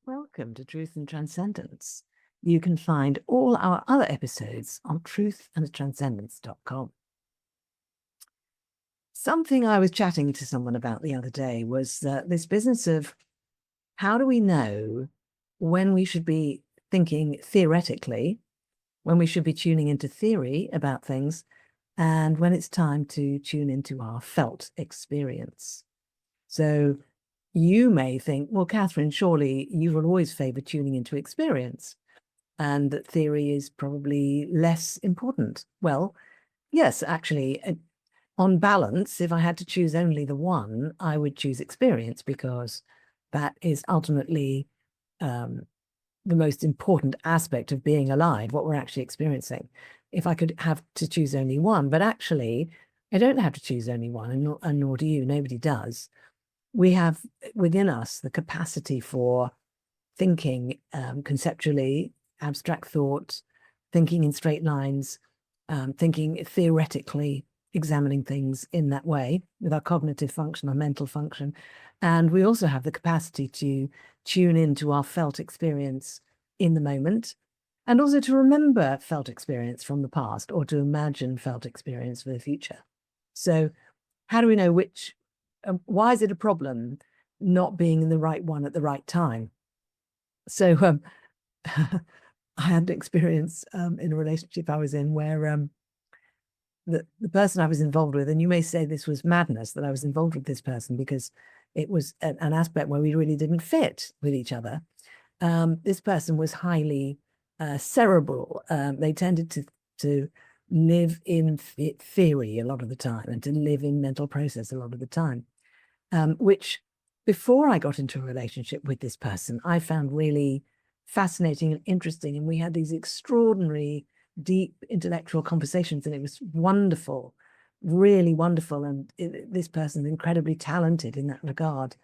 Welcome to Truth and Transcendence. You can find all our other episodes on truthandtranscendence.com. Something I was chatting to someone about the other day was this business of how do we know when we should be thinking theoretically, when we should be tuning into theory about things, and when it's time to tune into our felt experience. So you may think, well, Catherine, surely you will always favor tuning into experience and that theory is probably less important. Well, yes, actually, on balance, if I had to choose only the one, I would choose experience because that is ultimately the most important aspect of being alive, what we're actually experiencing. If I could have to choose only one, but actually, I don't have to choose only one, and nor do you. Nobody does. We have within us the capacity for thinking conceptually, abstract thought, thinking in straight lines, thinking theoretically, examining things in that way with our cognitive function, our mental function. And we also have the capacity to tune into our felt experience in the moment and also to remember felt experience from the past or to imagine felt experience for the future. So how do we know why is it a problem not being in the right one at the right time? So I had an experience in a relationship I was in where the person I was involved with, and you may say this was madness that I was involved with this person because it was an aspect where we really didn't fit with each other. This person was highly cerebral. They tended to live in theory a lot of the time and to live in mental process a lot of the time, which before I got into a relationship with this person, I found really fascinating and interesting. And we had these extraordinary, deep intellectual conversations, and it was wonderful, really wonderful. And this person's incredibly talented in that regard.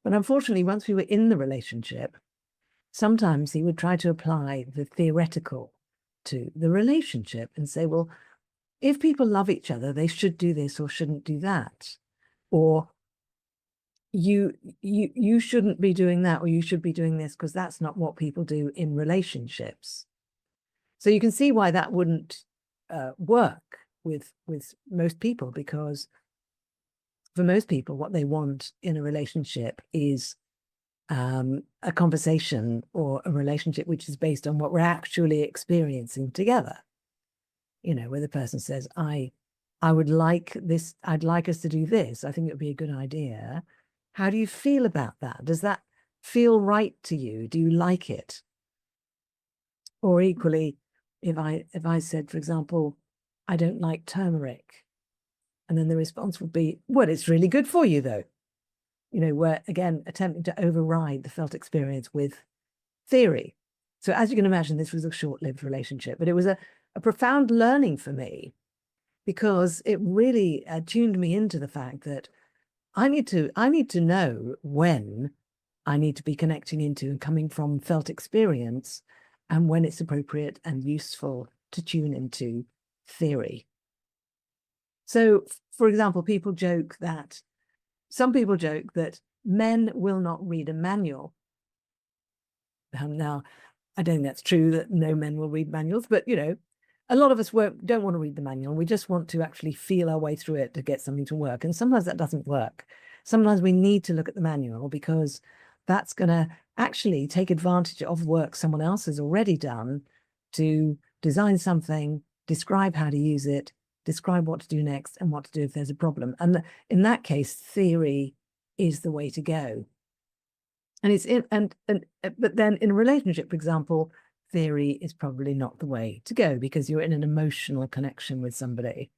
But unfortunately, once we were in the relationship, sometimes he would try to apply the theoretical to the relationship and say, well, if people love each other, they should do this or shouldn't do that. Or you shouldn't be doing that, or you should be doing this because that's not what people do in relationships. So you can see why that wouldn't work with most people, because for most people, what they want in a relationship is a conversation or a relationship which is based on what we're actually experiencing together. You know, where the person says, I would like this, I'd like us to do this. I think it would be a good idea. How do you feel about that? Does that feel right to you? Do you like it? Or equally, if I said, for example, I don't like turmeric, and then the response would be, well, it's really good for you, though. You know, we're again attempting to override the felt experience with theory. So as you can imagine, this was a short-lived relationship, but it was a profound learning for me because it really tuned me into the fact that I need to know when I need to be connecting into and coming from felt experience and when it's appropriate and useful to tune into theory. So, for example, some people joke that men will not read a manual. Now, I don't think that's true that no men will read manuals, but you know, a lot of us don't want to read the manual. We just want to actually feel our way through it to get something to work. And sometimes that doesn't work. Sometimes we need to look at the manual because that's going to actually take advantage of work someone else has already done to design something, describe how to use it, describe what to do next and what to do if there's a problem. And in that case, theory is the way to go. And it's but then in a relationship, for example, theory is probably not the way to go because you're in an emotional connection with somebody.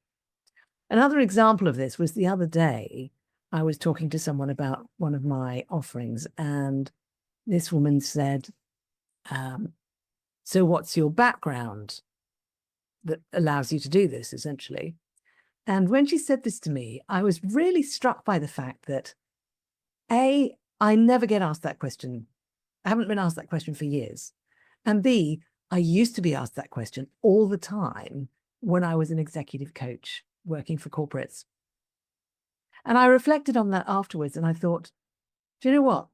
Another example of this was the other day, I was talking to someone about one of my offerings, and this woman said, so what's your background that allows you to do this, essentially? And when she said this to me, I was really struck by the fact that, A, I never get asked that question. I haven't been asked that question for years. And B, I used to be asked that question all the time when I was an executive coach working for corporates. And I reflected on that afterwards and I thought, do you know what?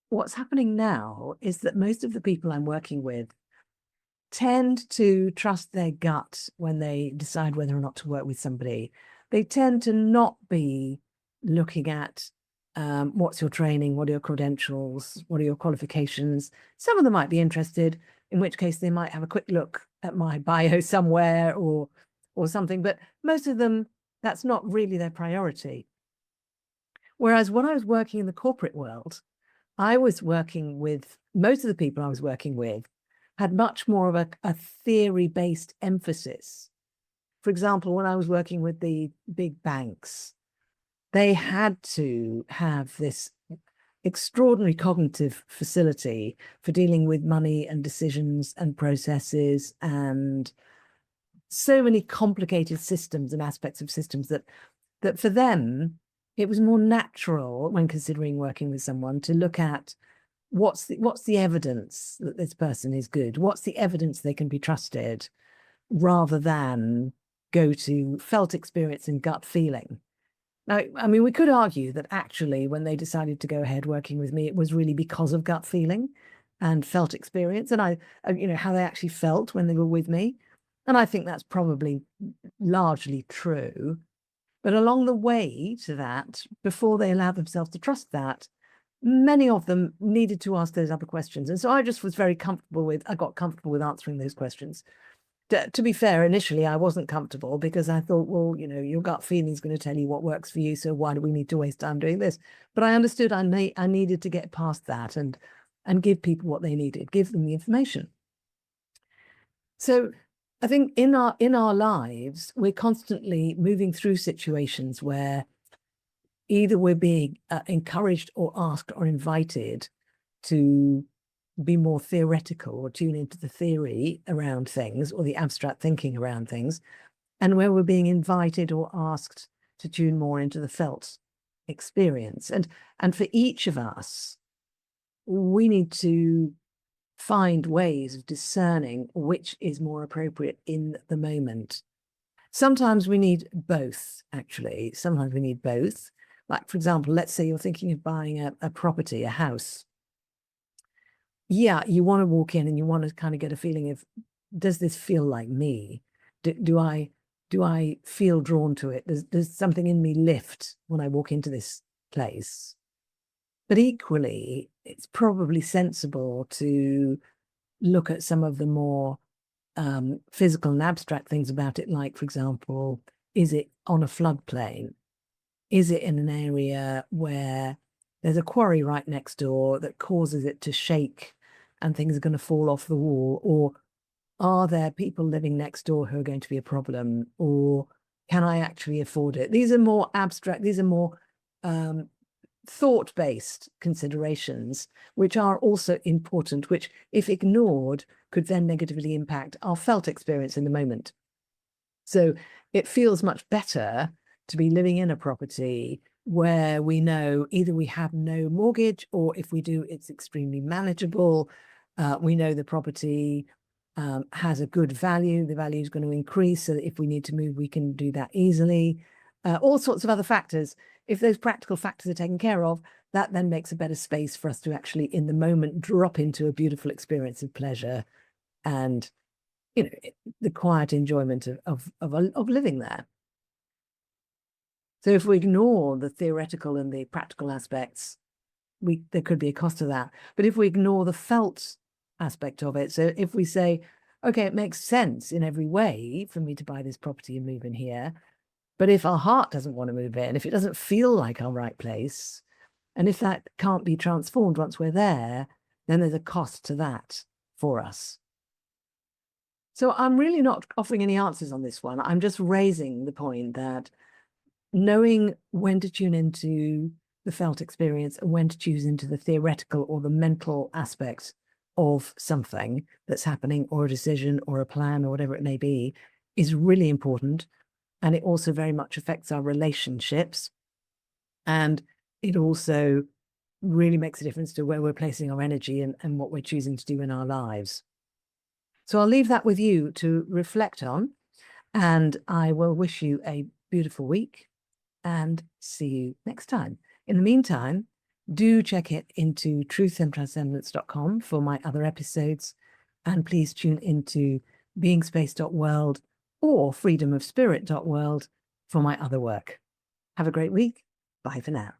what's happening now is that most of the people I'm working with tend to trust their gut when they decide whether or not to work with somebody. They tend to not be looking at what's your training, what are your credentials, what are your qualifications. Some of them might be interested, in which case they might have a quick look at my bio somewhere or something, but most of them, that's not really their priority. Whereas when I was working in the corporate world, I was working with, most of the people I was working with had much more of a theory-based emphasis. For example, when I was working with the big banks, they had to have this extraordinary cognitive facility for dealing with money and decisions and processes and so many complicated systems and aspects of systems that for them, it was more natural when considering working with someone to look at what's the evidence that this person is good? What's the evidence they can be trusted, rather than go to felt experience and gut feeling. Now, I mean, we could argue that actually when they decided to go ahead working with me, it was really because of gut feeling and felt experience, and how they actually felt when they were with me. And I think that's probably largely true. But along the way to that, before they allowed themselves to trust that, many of them needed to ask those other questions. And so I just was very comfortable I got comfortable with answering those questions. To be fair, initially I wasn't comfortable because I thought, well, your gut feeling is going to tell you what works for you. So why do we need to waste time doing this? But I understood I needed to get past that and give people what they needed, give them the information. So I think in our lives, we're constantly moving through situations where either we're being encouraged or asked or invited to be more theoretical or tune into the theory around things or the abstract thinking around things, and where we're being invited or asked to tune more into the felt experience. And for each of us, we need to find ways of discerning which is more appropriate in the moment. Sometimes we need both, actually. Sometimes we need both. Like, for example, let's say you're thinking of buying a property, a house. Yeah, you want to walk in and you want to kind of get a feeling of, does this feel like me? Do I feel drawn to it? Does something in me lift when I walk into this place? But equally, it's probably sensible to look at some of the more physical and abstract things about it, like, for example, is it on a floodplain? Is it in an area where there's a quarry right next door that causes it to shake and things are going to fall off the wall? Or are there people living next door who are going to be a problem? Or can I actually afford it? These are more abstract, these are more thought-based considerations, which are also important, which, if ignored, could then negatively impact our felt experience in the moment. So it feels much better to be living in a property where we know either we have no mortgage, or if we do, it's extremely manageable. We know the property has a good value. The value is going to increase, so that if we need to move, we can do that easily. All sorts of other factors. If those practical factors are taken care of, that then makes a better space for us to actually, in the moment, drop into a beautiful experience of pleasure and, the quiet enjoyment of living there. So if we ignore the theoretical and the practical aspects, there could be a cost to that. But if we ignore the felt aspect of it, so if we say, okay, it makes sense in every way for me to buy this property and move in here, but if our heart doesn't want to move in, if it doesn't feel like our right place, and if that can't be transformed once we're there, then there's a cost to that for us. So I'm really not offering any answers on this one. I'm just raising the point that knowing when to tune into the felt experience and when to choose into the theoretical or the mental aspect of something that's happening, or a decision or a plan or whatever it may be, is really important. And it also very much affects our relationships. And it also really makes a difference to where we're placing our energy and what we're choosing to do in our lives. So I'll leave that with you to reflect on, and I will wish you a beautiful week and see you next time. In the meantime, Do check it into truthandtranscendence.com for my other episodes. And please tune into beingspace.world or freedomofspirit.world for my other work. Have a great week. Bye for now.